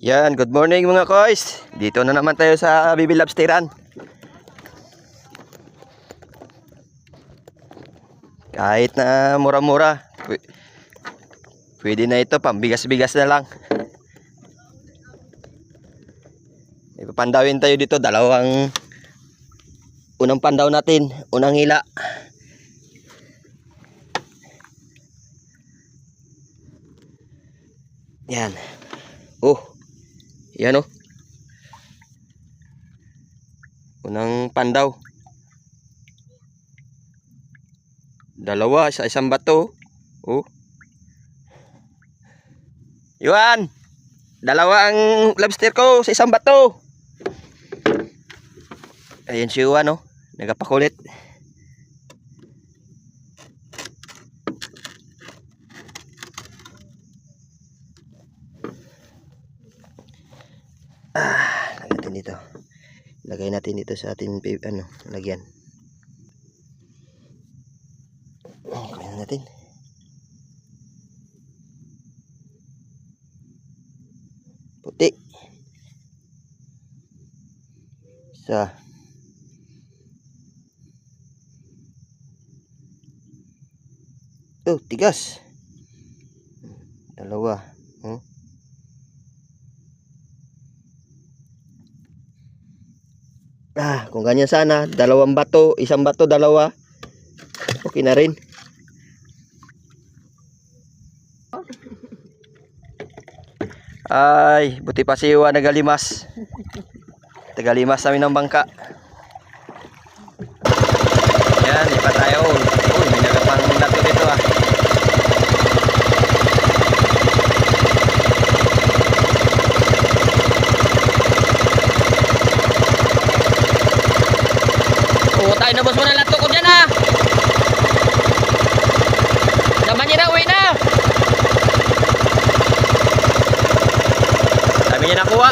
Yan, good morning mga koys. Dito na naman tayo sa Bibi Lobsteran. Kahit na mura-mura, pwede na ito, pambigas-bigas na lang. Ipapandawin tayo dito, dalawang unang pandaw natin, unang hila. Yan. Oh. Yan oh. Unang pandaw. Dalawa sa isang bato. Oh. Yuan. Dalawa ang lobster ko sa isang bato. Ayan si Yuan oh. Nagapakulit. Lagay natin dito sa ating lagyan. Lagyan natin. Puti. Isa. Oh, tigas. Dalawa. Kung ganyan sana, dalawang bato, isang bato, dalawa. Okay na rin. Ay, buti pa si Iwa nagalimas. Tagalimas namin ng bangka. Yan, ipa tayo. Uy, may nagapang nato dito ah. Tayo na boss mo na lato ko dyan ha. Naman niya na, uwi na. Dami niya nakuha.